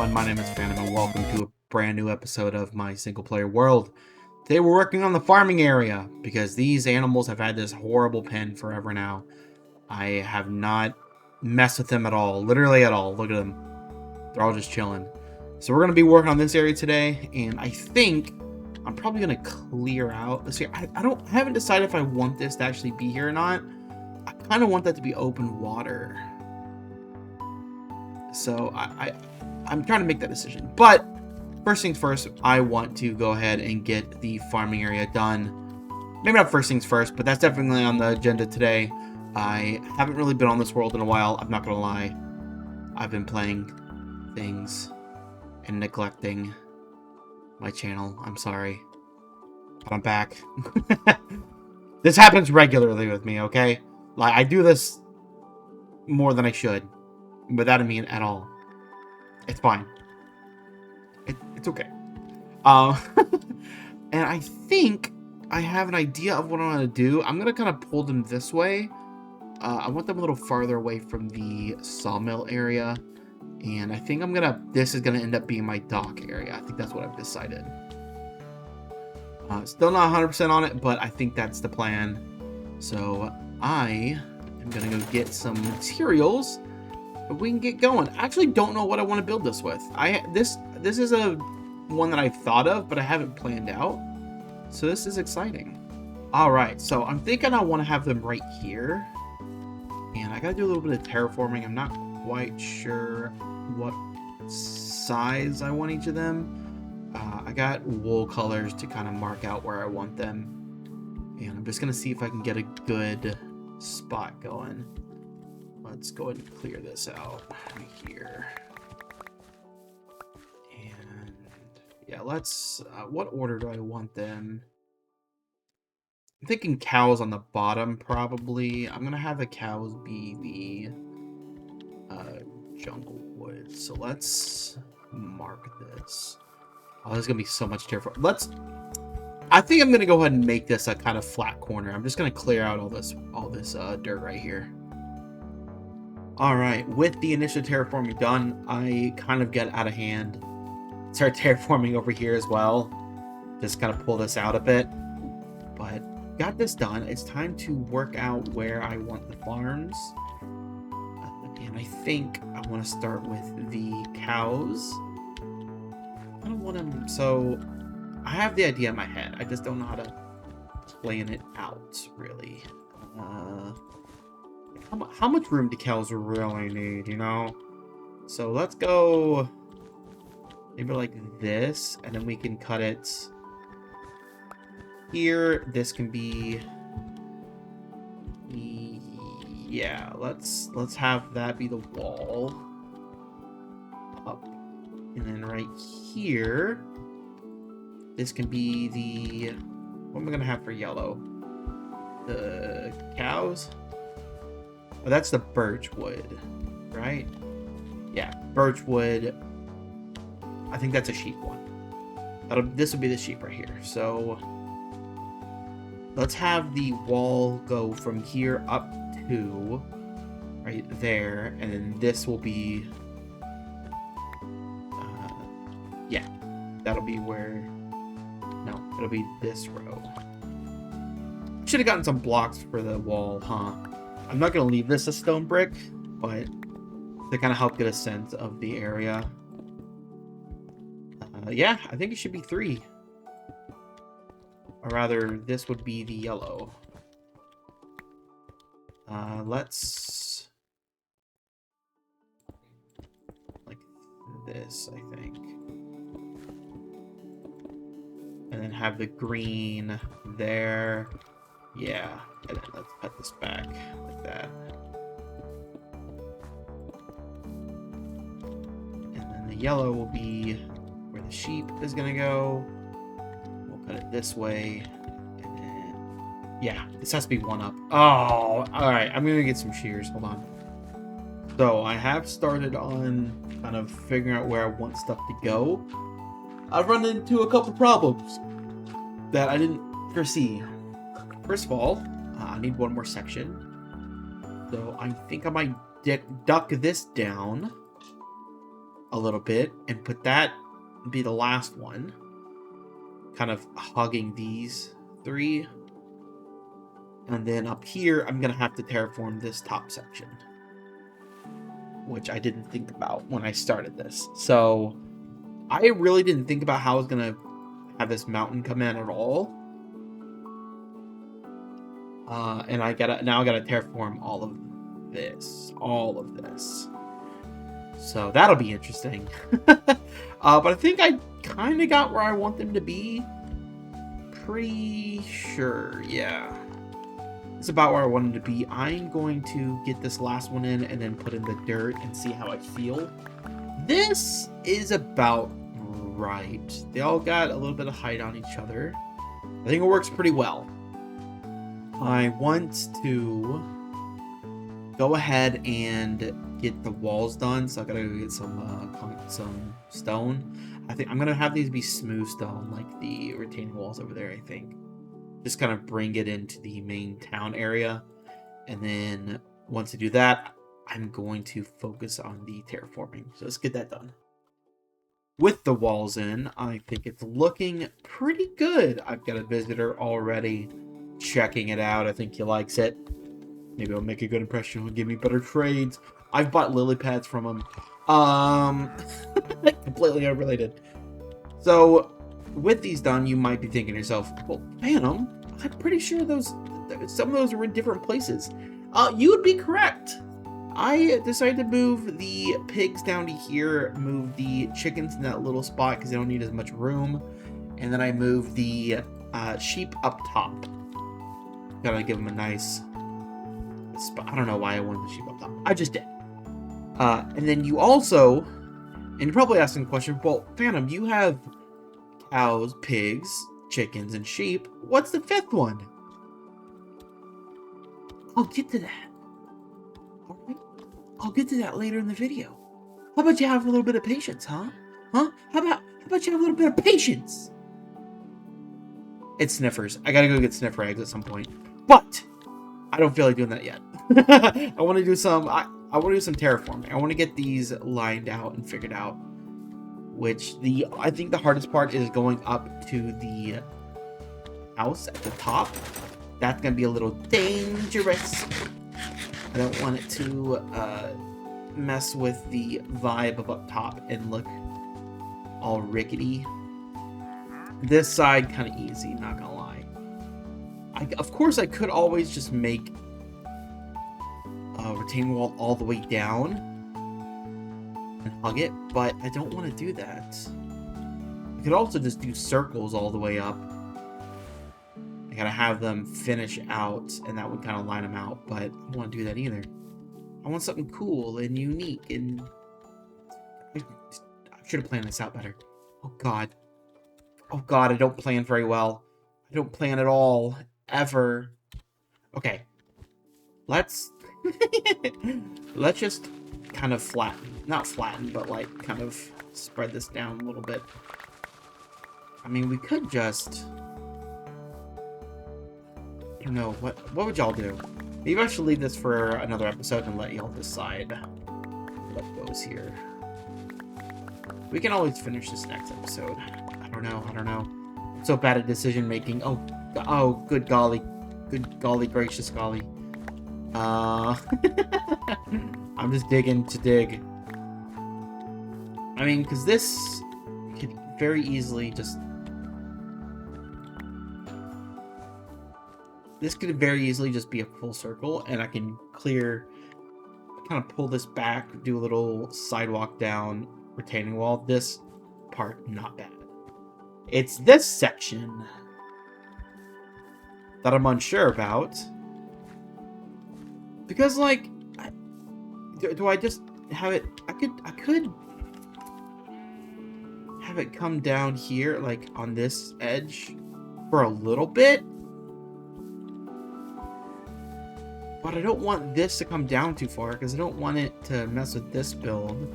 everyone, my name is Phantom and welcome to a brand new episode of my single player world. Today we're working on the farming area because these animals have had this horrible pen forever now. I have not messed with them at all, literally at all. Look at them. They're all just chilling. So we're going to be working on this area today, and I think I'm probably going to clear out this area. I haven't decided if I want this to actually be here or not. I kind of want that to be open water. So I'm trying to make that decision. But first things first, I want to go ahead and get the farming area done. Maybe not first things first, but that's definitely on the agenda today. I haven't really been on this world in a while. I'm not going to lie. I've been playing things and neglecting my channel. I'm sorry. But I'm back. This happens regularly with me, okay? Like, I do this more than I should. Without a mean at all. It's fine. It's okay. And I think I have an idea of what I want to do. I'm going to kind of pull them this way. I want them a little farther away from the sawmill area. And I think this is going to end up being my dock area. I think that's what I've decided. Still not 100% on it, but I think that's the plan. So I am going to go get some materials. We can get going. I actually don't know what I want to build this with. This is a one that I've thought of, but I haven't planned out. So this is exciting. All right, so I'm thinking I want to have them right here, and I gotta do a little bit of terraforming. I'm not quite sure what size I want each of them. I got wool colors to kind of mark out where I want them, and I'm just gonna see if I can get a good spot going. Let's go ahead and clear this out right here. And yeah, let's, what order do I want them? I'm thinking cows on the bottom, probably. I'm going to have the cows be the jungle wood. So let's mark this. Oh, there's going to be so much terraform. I think I'm going to go ahead and make this a kind of flat corner. I'm just going to clear out all this dirt right here. Alright, with the initial terraforming done, I kind of get out of hand. Start terraforming over here as well. Just kind of pull this out a bit. But got this done. It's time to work out where I want the farms. And I think I want to start with the cows. I don't want them... So, I have the idea in my head. I just don't know how to plan it out, really. How much room do cows really need, you know? So let's go maybe like this, and then we can cut it here. This can be, yeah, let's have that be the wall up, and then right here this can be the, what am I gonna have for yellow? The cows. Oh, that's the birch wood, right? Yeah, birch wood. I think that's a sheep one. This will be the sheep right here. So let's have the wall go from here up to right there, and then this will be, yeah, that'll be where. No, it'll be this row. Should have gotten some blocks for the wall, huh? I'm not going to leave this a stone brick, but to kind of help get a sense of the area. Yeah, I think it should be 3. Or rather, this would be the yellow. Let's... like this, I think. And then have the green there. Yeah, and then let's cut this back like that. And then the yellow will be where the sheep is gonna go. We'll cut it this way. And then, yeah, this has to be one up. Oh, alright, I'm gonna get some shears. Hold on. So I have started on kind of figuring out where I want stuff to go. I've run into a couple problems that I didn't foresee. First of all, I need one more section. So I think I might duck this down a little bit and put that be the last one, kind of hugging these 3. And then up here, I'm gonna have to terraform this top section, which I didn't think about when I started this. So I really didn't think about how I was gonna have this mountain come in at all. And now I gotta terraform all of this. So that'll be interesting. But I think I kind of got where I want them to be. Pretty sure, yeah. It's about where I want them to be. I'm going to get this last one in and then put in the dirt and see how I feel. This is about right. They all got a little bit of height on each other. I think it works pretty well. I want to go ahead and get the walls done, so I gotta go get some stone. I think I'm gonna have these be smooth stone, like the retaining walls over there. I think just kind of bring it into the main town area, and then once I do that, I'm going to focus on the terraforming. So let's get that done. With the walls in, I think it's looking pretty good. I've got a visitor already checking it out. I think he likes it. Maybe I'll make a good impression. He'll give me better trades. I've bought lily pads from him. Completely unrelated. So, with these done, you might be thinking to yourself, well, Phantom, I'm pretty sure some of those are in different places. You would be correct. I decided to move the pigs down to here, move the chickens in that little spot because they don't need as much room, and then I moved the sheep up top. Gotta give them a nice spot. I don't know why I wanted the sheep up top. I just did. And then you also, and you're probably asking the question, well, Phantom, you have cows, pigs, chickens, and sheep. What's the 5th one? I'll get to that. Alright? I'll get to that later in the video. How about you have a little bit of patience, huh? Huh? How about you have a little bit of patience? It's sniffers. I gotta go get sniffer eggs at some point. But I don't feel like doing that yet. I want to do some terraforming. I want to get these lined out and figured out. Which I think the hardest part is going up to the house at the top. That's gonna be a little dangerous. I don't want it to mess with the vibe of up top and look all rickety. This side kind of easy, not gonna lie. Of course, I could always just make a retaining wall all the way down and hug it, but I don't want to do that. I could also just do circles all the way up. I gotta have them finish out, and that would kind of line them out, but I don't want to do that either. I want something cool and unique, and I should have planned this out better. Oh god, I don't plan very well. I don't plan at all, ever. Okay, let's just kind of not flatten, but like kind of spread this down a little bit. I mean, we could just, I don't know, what would y'all do? Maybe I should leave this for another episode and let y'all decide what goes here. We can always finish this next episode. I don't know. I'm so bad at decision making. Oh, good golly gracious golly. I'm just digging to dig. I mean, because this could very easily just... This could very easily just be a full circle, and I can kind of pull this back, do a little sidewalk down, retaining wall. This part, not bad. It's this section that I'm unsure about. Because, like, do I just have it... I could have it come down here, like, on this edge for a little bit. But I don't want this to come down too far, because I don't want it to mess with this build.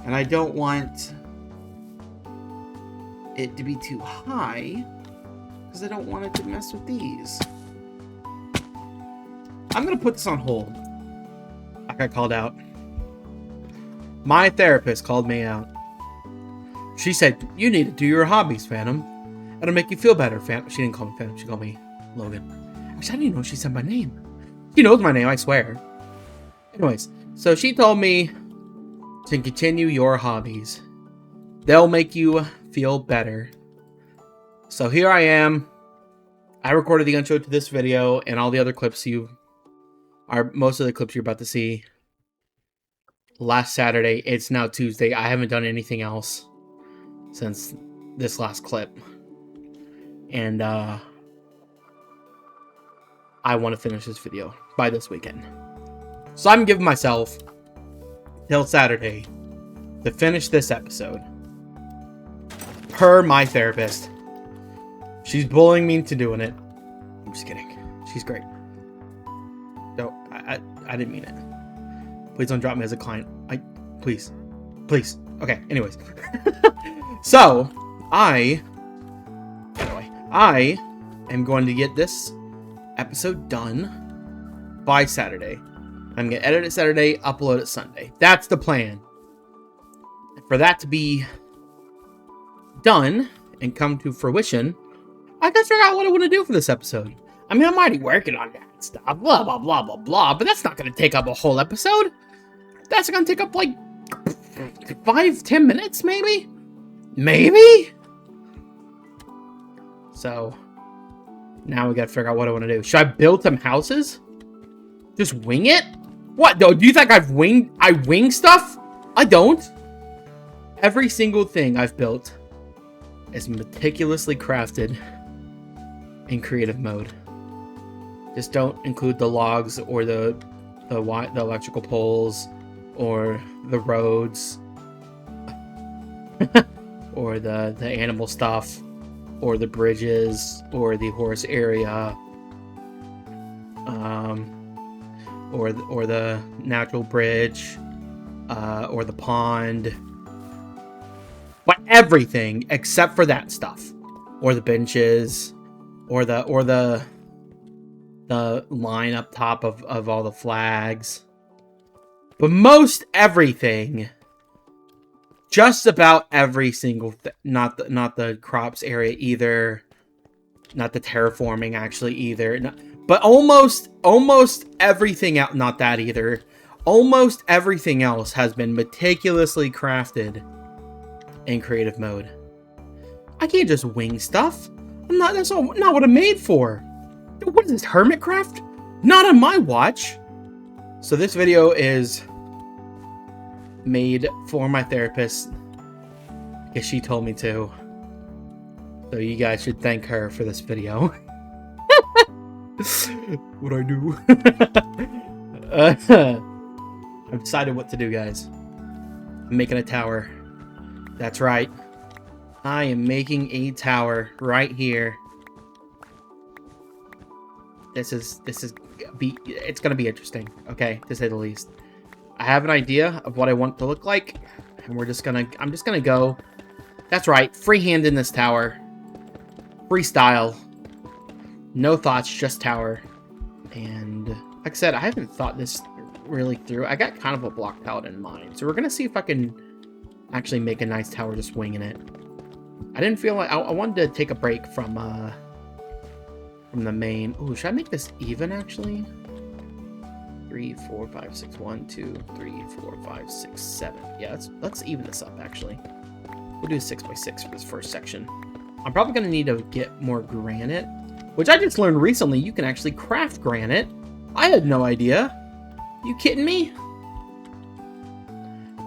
And I don't want it to be too high, because I don't want it to mess with these. I'm going to put this on hold. I got called out. My therapist called me out. She said, you need to do your hobbies, Phantom. It'll make you feel better, Phantom. She didn't call me Phantom. She called me Logan. Actually, I didn't even know she said my name. She knows my name, I swear. Anyways, so she told me to continue your hobbies. They'll make you feel better. So here I am. I recorded the intro to this video and all the other clips most of the clips you're about to see last Saturday. It's now Tuesday. I haven't done anything else since this last clip. And I want to finish this video by this weekend. So I'm giving myself till Saturday to finish this episode. Per my therapist. She's bullying me into doing it. I'm just kidding. She's great. No, I didn't mean it. Please don't drop me as a client. Please. Okay, anyways. So, I am going to get this episode done by Saturday. I'm going to edit it Saturday, upload it Sunday. That's the plan. For that to be done and come to fruition, I gotta figure out what I want to do for this episode. I mean, I'm already working on that stuff, blah, blah, blah, blah, blah, but that's not going to take up a whole episode. That's going to take up, like, 5-10 minutes, maybe? Maybe? So, now we got to figure out what I want to do. Should I build some houses? Just wing it? What, though? Do you think I wing stuff? I don't. Every single thing I've built is meticulously crafted in creative mode. Just don't include the logs or the electrical poles or the roads or the animal stuff or the bridges or the horse area or the natural bridge or the pond. But everything except for that stuff, or the benches, or the line up top of all the flags. But most everything, just about every single thing, not the crops area either, not the terraforming actually either, but almost everything out, not that either. Almost everything else has been meticulously crafted in creative mode. I can't just wing stuff. That's not what I'm made for. What is this, Hermitcraft? Not on my watch. So this video is made for my therapist because she told me to. So you guys should thank her for this video. What'd I do? I've decided what to do, guys. I'm making a tower. That's right. I am making a tower right here. It's gonna be interesting, okay, to say the least. I have an idea of what I want it to look like, and I'm just gonna go. That's right, freehand in this tower. Freestyle. No thoughts, just tower. And like I said, I haven't thought this really through. I got kind of a block palette in mind, so we're gonna see if I can actually make a nice tower just winging it. I didn't feel like I wanted to take a break from the main. Ooh, should I make this even actually? 3, 4, 5, 6, 1, 2, 3, 4, 5, 6, 7. Yeah, let's even this up actually. We'll do 6 by 6 for this first section. I'm probably gonna need to get more granite, which I just learned recently you can actually craft granite. I had no idea. You kidding me?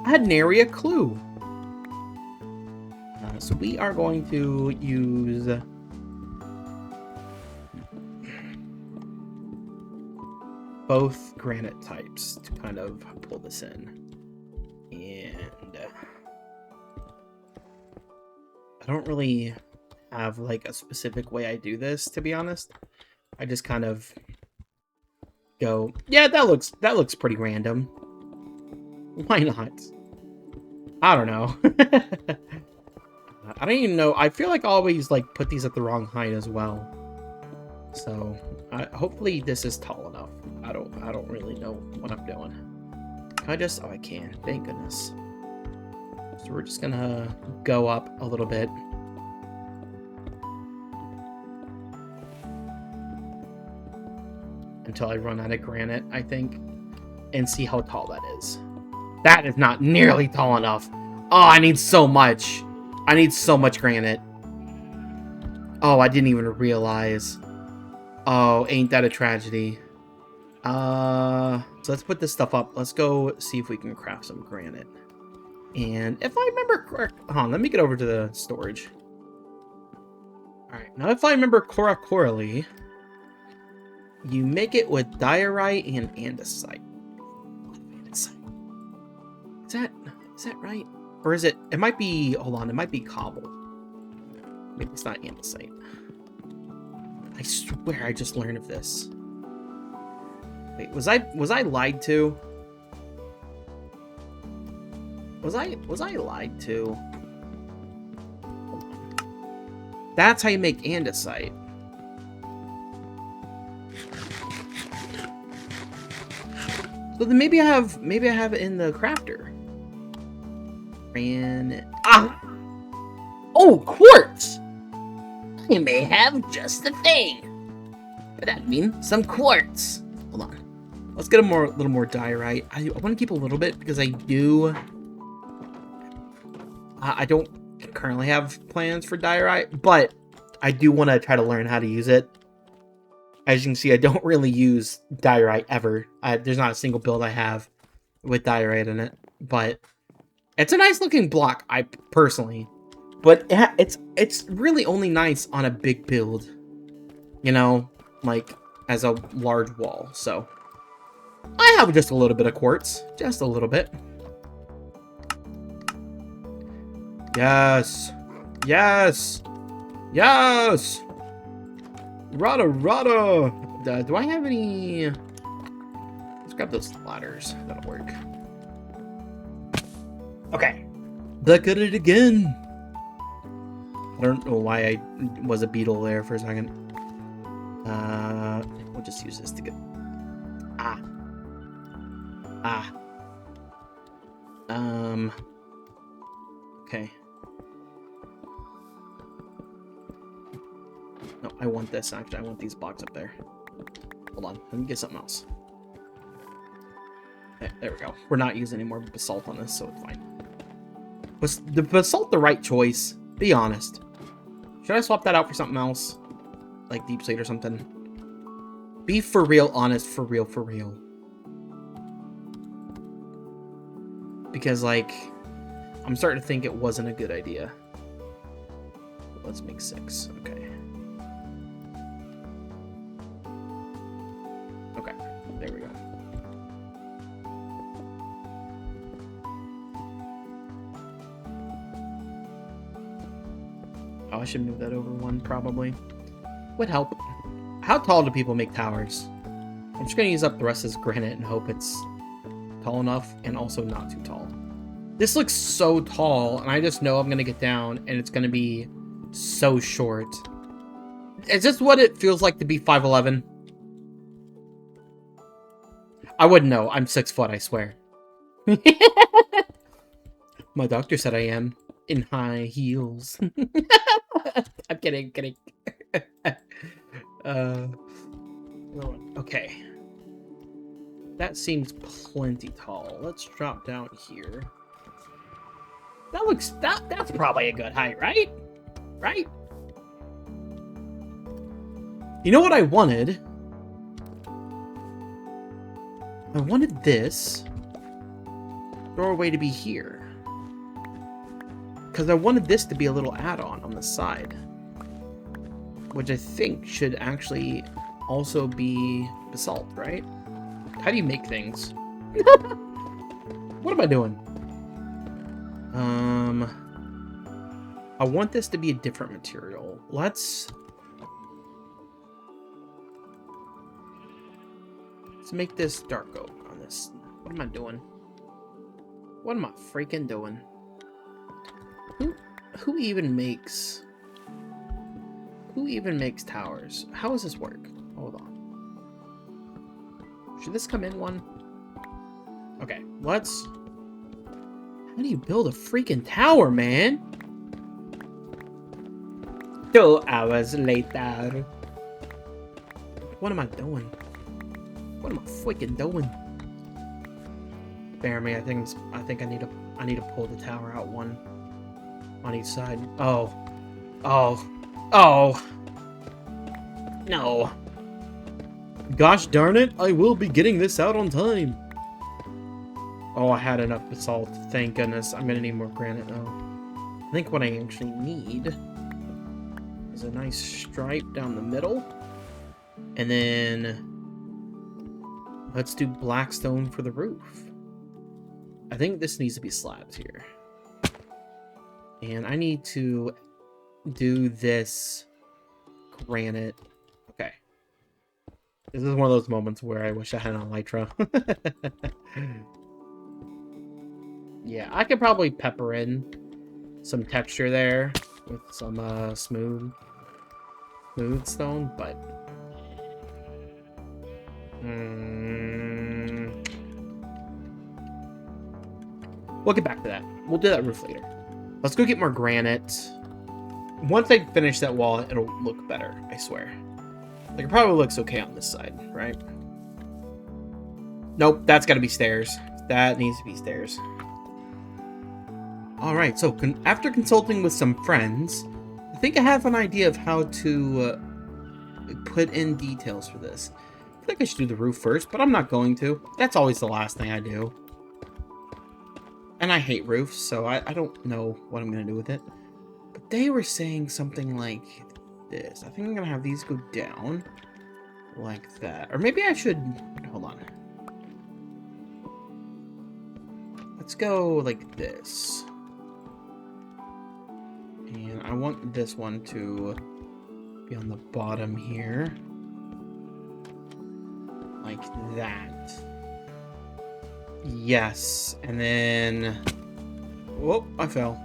I had nary a clue. So we are going to use both granite types to kind of pull this in. And I don't really have like a specific way I do this, to be honest. I just kind of go, yeah, that looks pretty random. Why not? I don't know. I don't even know. I feel like I always like put these at the wrong height as well. So hopefully this is tall enough. I don't really know what I'm doing. Can I just? Oh, I can. Thank goodness. So we're just gonna go up a little bit. Until I run out of granite, I think. And see how tall that is. That is not nearly tall enough. Oh, I need so much. I need so much granite. Oh, I didn't even realize. Oh, ain't that a tragedy. So let's put this stuff up. Let's go see if we can craft some granite. And if I remember correct... Hold on, let me get over to the storage. Alright, now if I remember correctly, you make it with diorite and andesite. Is that right? Or is it... It might be... Hold on, it might be cobble. Maybe it's not andesite. I swear I just learned of this. Wait, was I lied to? Was I lied to? That's how you make andesite. So then maybe I have it in the crafter. Oh, quartz! I may have just the thing. But I mean some quartz. Hold on. Let's get a little more diorite. I want to keep a little bit because I don't currently have plans for diorite, but I do want to try to learn how to use it. As you can see, I don't really use diorite ever. There's not a single build I have with diorite in it, but it's a nice looking block, I personally. But it's really only nice on a big build, you know, like as a large wall. So I have just a little bit of quartz, just a little bit. Yes, yes, yes. Rada. Do I have any? Let's grab those ladders. That'll work. Okay, back at it again. I don't know why I was a beetle there for a second. We'll just use this to get... Okay. No, I want this, actually. I want these blocks up there. Hold on. Let me get something else. Okay, there we go. We're not using any more basalt on this, so it's fine. Was the basalt the right choice? Be honest. Should I swap that out for something else? Like deep slate or something? Be for real honest, for real. Because, like, I'm starting to think it wasn't a good idea. Let's make 6. Okay. Okay, there we go. Oh, I should move that over 1, probably. Would help. How tall do people make towers? I'm just going to use up the rest of this granite and hope it's tall enough and also not too tall. This looks so tall, and I just know I'm going to get down, and it's going to be so short. Is this what it feels like to be 5'11"? I wouldn't know. I'm 6 foot, I swear. My doctor said I am. In high heels. I'm kidding. Okay. That seems plenty tall. Let's drop down here. That's probably a good height, right? Right? You know what I wanted? I wanted this doorway to be here. Because I wanted this to be a little add-on the side. Which I think should actually also be basalt, right? How do you make things? What am I doing? I want this to be a different material. Let's make this dark oak on this. What am I doing? What am I freaking doing? Who even makes towers? How does this work? Hold on. Should this come in one? Okay, let's... How do you build a freaking tower, man? 2 hours later. What am I doing? What am I freaking doing? Bear me, I think I need to pull the tower out one on each side. Oh. Oh. Oh. No. Gosh darn it, I will be getting this out on time. Oh, I had enough basalt. Thank goodness. I'm gonna need more granite though. I think what I actually need is a nice stripe down the middle. And then let's do black stone for the roof. I think this needs to be slabs here. And I need to do this granite. Okay. This is one of those moments where I wish I had an elytra. Yeah, I could probably pepper in some texture there with some smooth stone, but we'll get back to that. We'll do that roof later. Let's go get more granite. Once I finish that wall, it'll look better, I swear. Like, it probably looks okay on this side, right? Nope, that's got to be stairs. That needs to be stairs. Alright, so after consulting with some friends, I think I have an idea of how to put in details for this. I think I should do the roof first, but I'm not going to. That's always the last thing I do. And I hate roofs, so I don't know what I'm going to do with it. But they were saying something like this. I think I'm going to have these go down like that. Or maybe I should... Hold on. Let's go like this. And I want this one to be on the bottom here. Like that. Yes. And then... Whoop, I fell.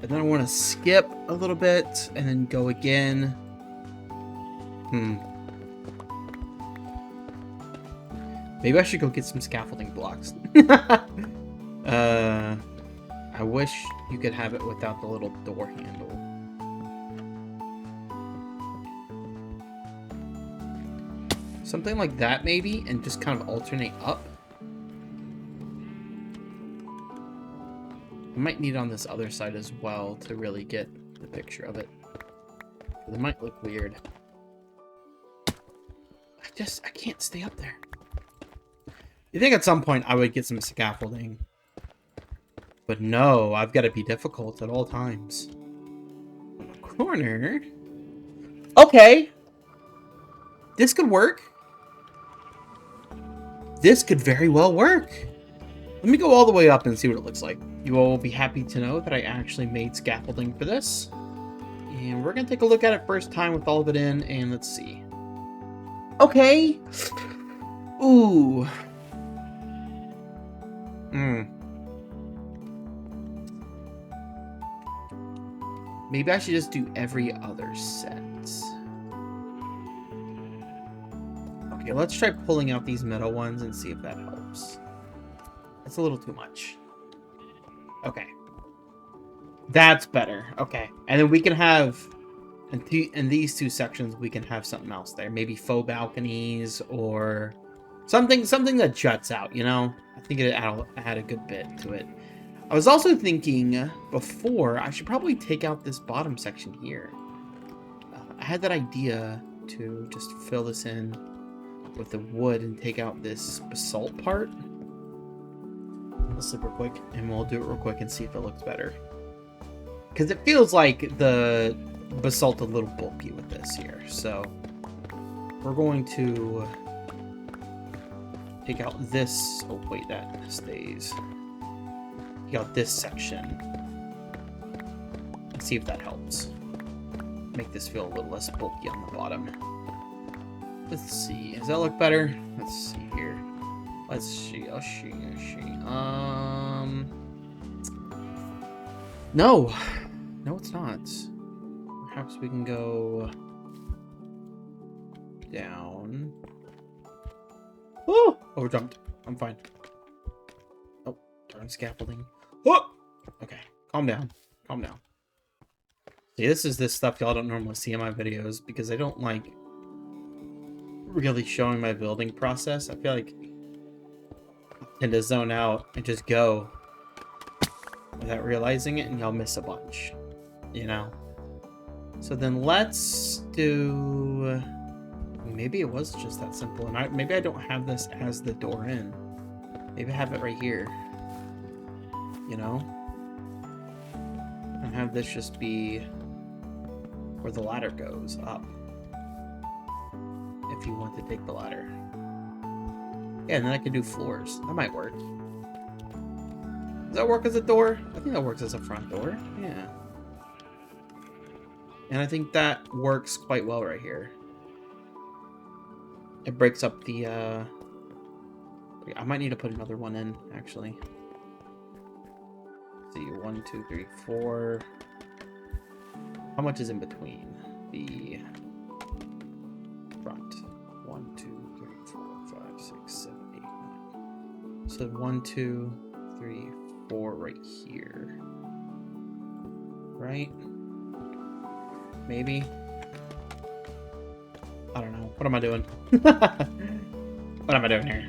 And then I want to skip a little bit and then go again. Maybe I should go get some scaffolding blocks. I wish you could have it without the little door handle. Something like that, maybe, and just kind of alternate up. I might need it on this other side as well to really get the picture of it. It might look weird. I can't stay up there. You think at some point I would get some scaffolding. But no, I've got to be difficult at all times. Corner? Okay. This could work. This could very well work. Let me go all the way up and see what it looks like. You all will be happy to know that I actually made scaffolding for this. And we're going to take a look at it first time with all of it in, and let's see. Okay. Ooh. Maybe I should just do every other set. Okay, let's try pulling out these middle ones and see if that helps. That's a little too much. Okay. That's better. Okay. And then we can have... In these two sections, we can have something else there. Maybe faux balconies or something that juts out, you know? I think it add a good bit to it. I was also thinking before, I should probably take out this bottom section here. I had that idea to just fill this in with the wood and take out this basalt part. Let's look real quick, and we'll do it real quick and see if it looks better. Because it feels like the basalt a little bulky with this here, so we're going to take out this. Oh wait, that stays. Take out this section and see if that helps make this feel a little less bulky on the bottom. Let's see, does that look better? Let's see here. Let's see. No, it's not. Perhaps we can go down. Oh, overjumped. I'm fine. Oh, Darn scaffolding. Oh! Okay, calm down. Calm down. See, this is this stuff y'all don't normally see in my videos because I don't like really showing my building process. I feel like I tend to zone out and just go without realizing it, and y'all miss a bunch, you know? So then let's do... Maybe it was just that simple, and maybe I don't have this as the door in. Maybe I have it right here, you know? And have this just be where the ladder goes up. If you want to take the ladder. Yeah, and then I can do floors. That might work. Does that work as a door? I think that works as a front door. Yeah. And I think that works quite well right here. It breaks up the, I might need to put another one in, actually. Let's see, 1, 2, 3, 4. How much is in between the front? 1, 2, 3, 4, 5, 6, 7, 8, 9. So 1, 2, 3, 4 right here. Right? Maybe? I don't know. What am I doing? What am I doing here?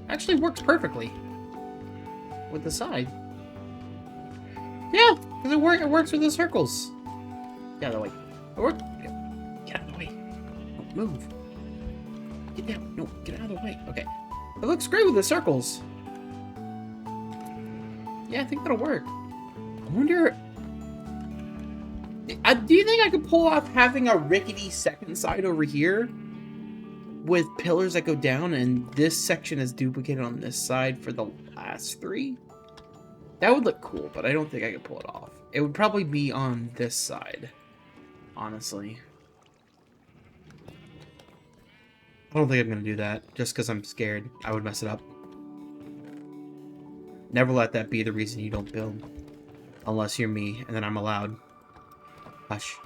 Actually works perfectly. With the side. Yeah, because it works with the circles. Get out of the way. It worked. Get out of the way. Don't move. Get down. No, get out of the way. Okay. It looks great with the circles. Yeah, I think that'll work. I wonder... do you think I could pull off having a rickety second side over here? With pillars that go down, and this section is duplicated on this side for the last 3? That would look cool, but I don't think I could pull it off. It would probably be on this side, honestly. I don't think I'm going to do that, just because I'm scared I would mess it up. Never let that be the reason you don't build. Unless you're me, and then I'm allowed. Hush.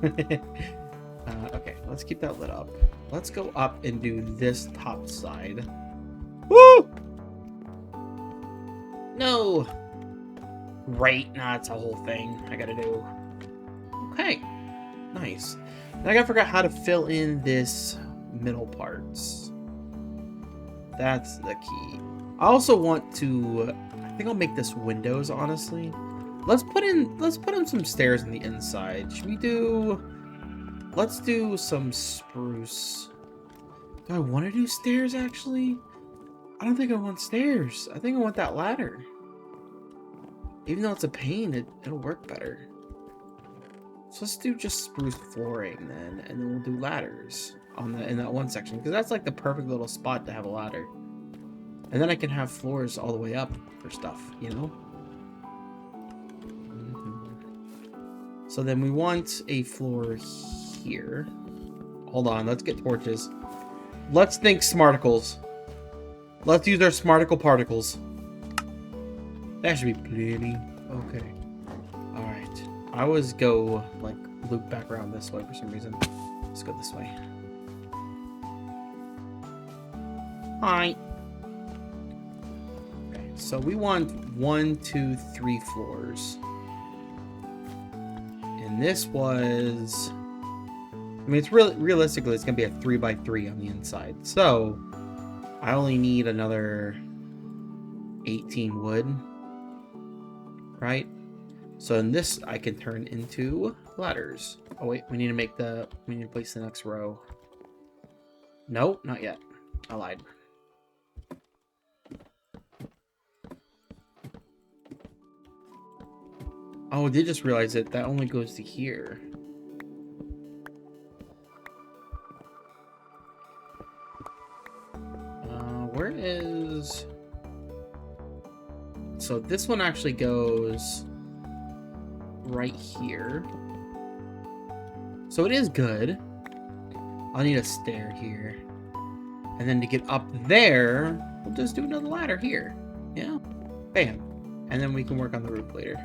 Okay, let's keep that lit up. Let's go up and do this top side. Woo! No! Right, nah, it's a whole thing I gotta do. Okay, nice. And I forgot how to fill in this middle parts. That's the key. I also want to, I think I'll make this windows, honestly. Let's put in some stairs on the inside. Should we do, let's do some spruce. Do I want to do stairs, actually? I don't think I want stairs. I think I want that ladder. Even though it's a pain, it'll work better. So let's do just spruce flooring then, and then we'll do ladders on in that one section, because that's like the perfect little spot to have a ladder. And then I can have floors all the way up for stuff, you know? So then we want a floor here. Hold on, let's get torches. Let's think smarticles. Let's use our smarticle particles. That should be plenty. Okay. Alright. I always go, like, loop back around this way for some reason. Let's go this way. Hi. Okay, so we want 1, 2, 3 floors. And this was... I mean, it's really realistically, it's going to be a 3x3 on the inside. So, I only need another 18 wood. Right? So in this, I can turn into ladders. Oh wait, we need to place the next row. Nope, not yet. I lied. Oh, I did just realize that only goes to here. Where is... So this one actually goes right here. So it is good. I'll need a stair here. And then to get up there, we'll just do another ladder here. Yeah. Bam. And then we can work on the roof later.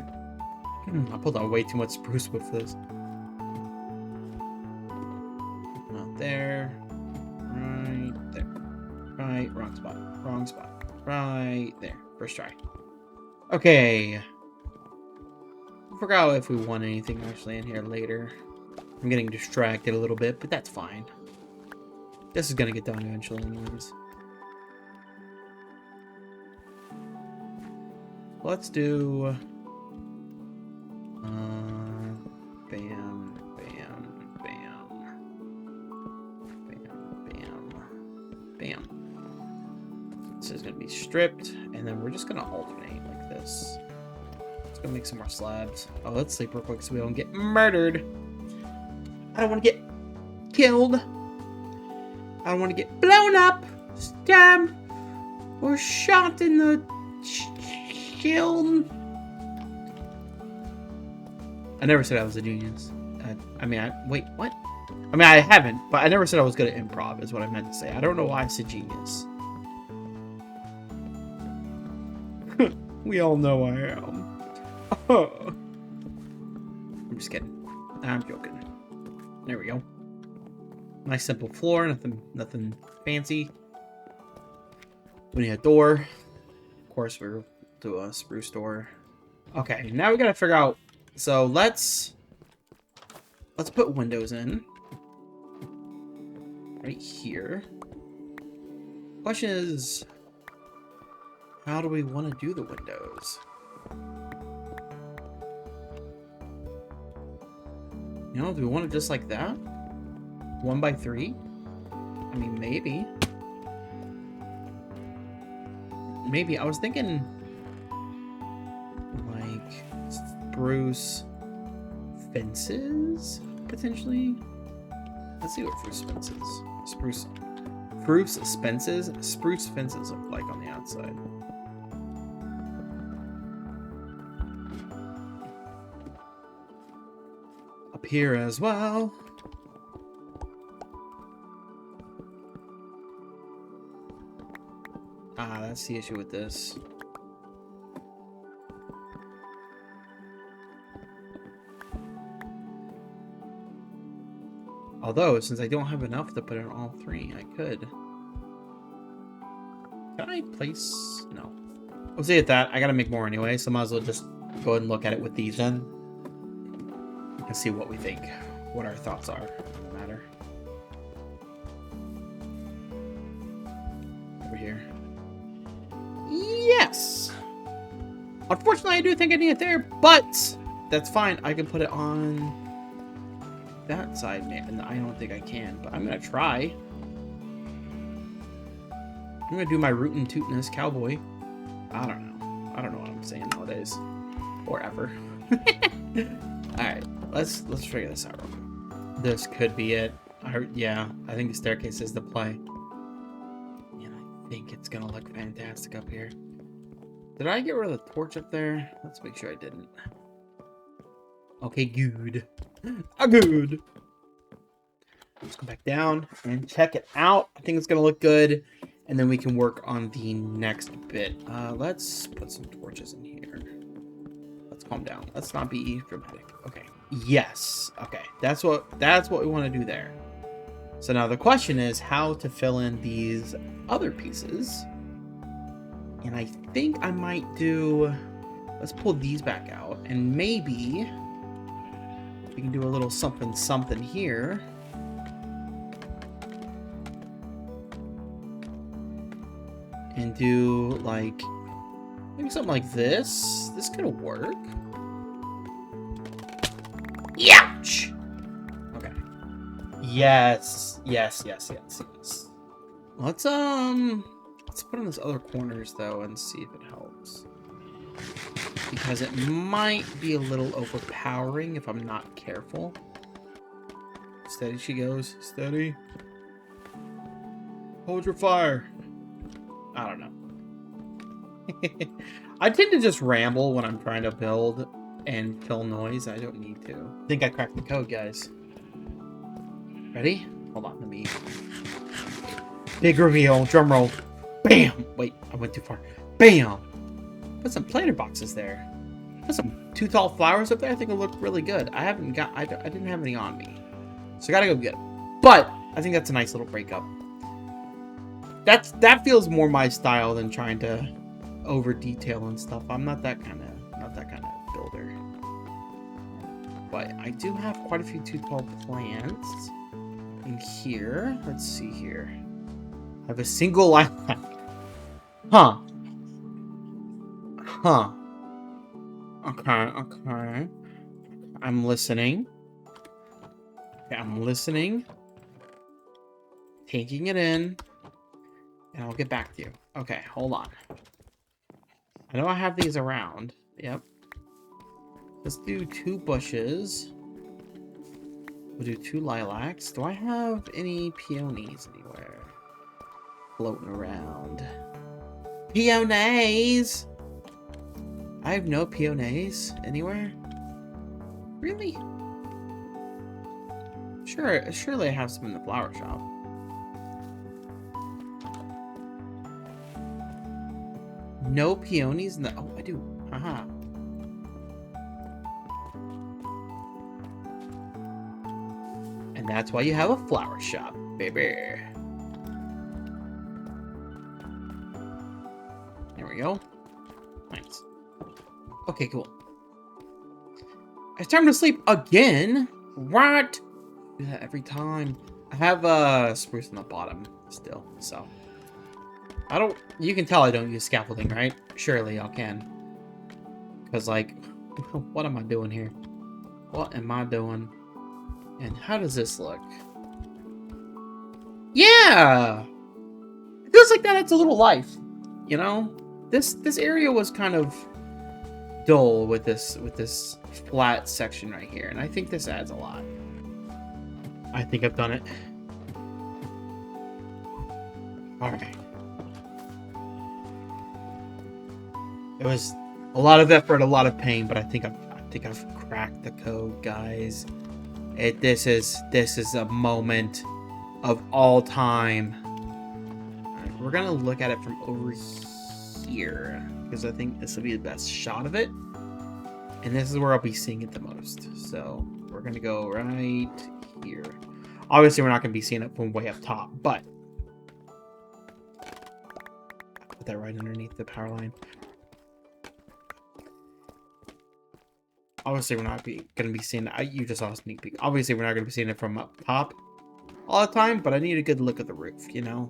I pulled out way too much spruce wood for this. Not there. Right there. Right. Wrong spot. Wrong spot. Right there. First try. Okay. I forgot if we want anything actually in here later. I'm getting distracted a little bit, but that's fine. This is gonna get done eventually anyways. Let's do... bam, bam, bam. Bam, bam, bam. This is gonna be stripped, and then we're just gonna alternate like this. Let's go make some more slabs. Oh, let's sleep real quick so we don't get murdered. I don't want to get killed. I don't want to get blown up, stabbed, or shot in the shield. I never said I was a genius. Wait, what? I mean, I haven't, but I never said I was good at improv, is what I meant to say. I don't know why I said genius. We all know I am. I'm just kidding. I'm joking. There we go. Nice simple floor, nothing fancy. We need a door. Of course, we'll do a spruce door. Okay, now we gotta figure out. So let's put windows in right here. Question is, how do we want to do the windows? You know, do we want it just like that? 1 by 3? I mean, maybe. Maybe. I was thinking like spruce fences, potentially. Let's see what spruce fences look like on the outside. Up here as well. Ah, that's the issue with this. Although, since I don't have enough to put in all 3, I could. Can I place? No. We'll see at that. I gotta make more anyway, so might as well just go ahead and look at it with these in. And see what we think. What our thoughts are on the matter. Over here. Yes! Unfortunately, I do think I need it there, but that's fine. I can put it on that side, man. I don't think I can, but I'm gonna try. I'm gonna do my rootin' tootin' cowboy. I don't know what I'm saying nowadays. Or ever. Alright, let's figure this out real quick. This could be it. Yeah, I think the staircase is the play. And I think it's gonna look fantastic up here. Did I get rid of the torch up there? Let's make sure I didn't. Okay, good. Good. Let's go back down and check it out. I think it's gonna look good. And then we can work on the next bit. Let's put some torches in here. Let's calm down. Let's not be dramatic. Okay. Yes. Okay. That's what we want to do there. So now the question is how to fill in these other pieces. And I think I might do... Let's pull these back out. And maybe we can do a little something here. And do, like, maybe something like this. This could work. Ouch! Okay. Yes. Yes. Let's put on this other corners, though, and see if it helps. Because it might be a little overpowering if I'm not careful. Steady she goes. Steady. Hold your fire. I don't know. I tend to just ramble when I'm trying to build and kill noise. I don't need to. I think I cracked the code, guys. Ready? Hold on, let me... Big reveal, drum roll. Bam! Wait, I went too far. Bam! Put some planter boxes there. Put some 2 tall flowers up there. I think it'll look really good. I didn't have any on me. So I gotta go get them. But I think that's a nice little breakup. That feels more my style than trying to over detail and stuff. I'm not that kind of builder. But I do have quite a few too tall plants in here. Let's see here. I have a single lilac. Huh. Huh. Okay. I'm listening. Okay, I'm listening. Taking it in. And I'll get back to you. Okay, hold on. I know I have these around. Yep. Let's do 2 bushes. We'll do 2 lilacs. Do I have any peonies anywhere floating around? Peonies! I have no peonies anywhere. Really? Surely I have some in the flower shop. No peonies in the... Oh, I do. Haha. And that's why you have a flower shop, baby. There we go. Nice. Okay, cool. It's time to sleep again. What? Do that every time. I have spruce on the bottom still, so I don't. You can tell I don't use scaffolding, right? Surely I can. Because like, what am I doing here? What am I doing? And how does this look? Yeah, it feels like that adds a little life. You know, this area was kind of dull with this flat section right here, and I think this adds a lot. I think I've done it. All right. It was a lot of effort, a lot of pain, but I think I've cracked the code, guys. This is a moment of all time. All right, we're gonna look at it from over here because I think this will be the best shot of it, and this is where I'll be seeing it the most. So we're gonna go right here. Obviously, we're not gonna be seeing it from way up top, but I'll put that right underneath the power line. Obviously, we're not going to be seeing it. You just saw a sneak peek. Obviously, we're not going to be seeing it from up top all the time, but I need a good look at the roof, you know?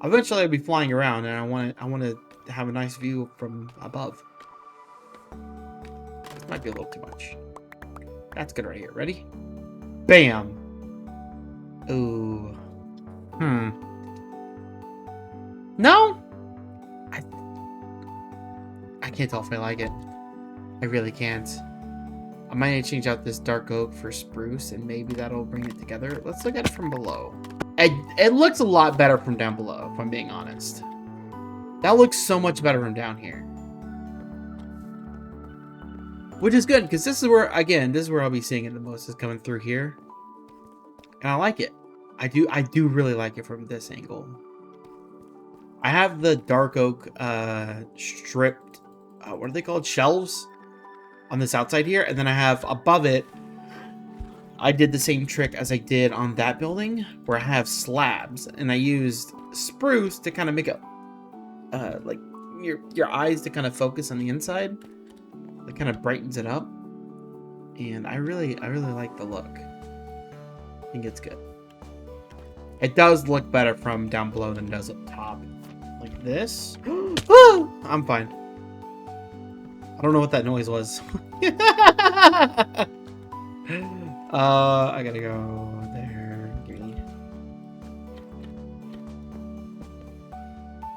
Eventually, I'll be flying around, and I want to have a nice view from above. This might be a little too much. That's good right here. Ready? Bam! Ooh. No? I can't tell if I like it. I really can't. I might need to change out this dark oak for spruce, and maybe that'll bring it together. Let's look at it from below. It looks a lot better from down below, if I'm being honest. That looks so much better from down here. Which is good, because this is where, again, this is where I'll be seeing it the most, is coming through here. And I like it. I do really like it from this angle. I have the dark oak stripped, what are they called? Shelves? On this outside here, and then I have above it, I did the same trick as I did on that building, where I have slabs, and I used spruce to kind of make it like your eyes to kind of focus on the inside. It kind of brightens it up, and I really like the look. I think it's good. It does look better from down below than it does up top, like this. I'm fine. I don't know what that noise was. I gotta go there.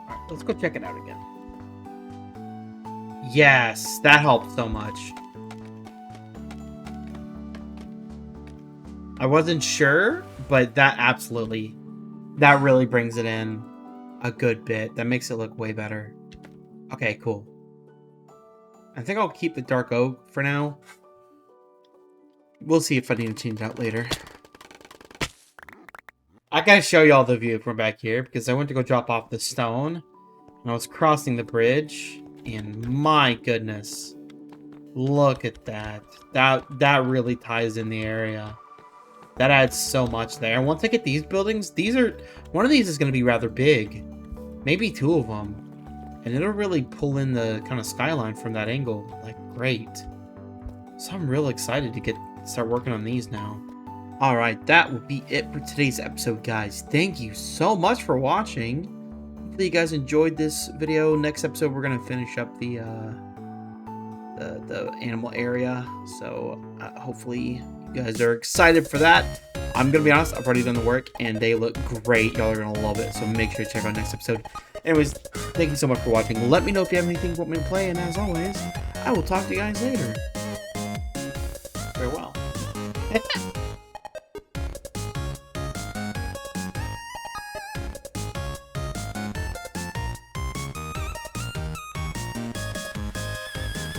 Alright, let's go check it out again. Yes, that helped so much. I wasn't sure, but that really brings it in a good bit. That makes it look way better. Okay, cool. I think I'll keep the dark oak for now. We'll see if I need to change out later. I gotta show y'all the view from back here because I went to go drop off the stone and I was crossing the bridge, and my goodness, look at that. That really ties in the area. That adds so much there. And once I get these buildings, one of these is gonna be rather big. Maybe 2 of them. And it'll really pull in the kind of skyline from that angle. Like, great. So I'm real excited to start working on these now. Alright, that will be it for today's episode, guys. Thank you so much for watching. Hopefully you guys enjoyed this video. Next episode, we're going to finish up the animal area. So hopefully you guys are excited for that. I'm going to be honest, I've already done the work, and they look great. Y'all are going to love it. So make sure to check out next episode. Anyways, thank you so much for watching. Let me know if you have anything you want me to play, and as always, I will talk to you guys later. Farewell.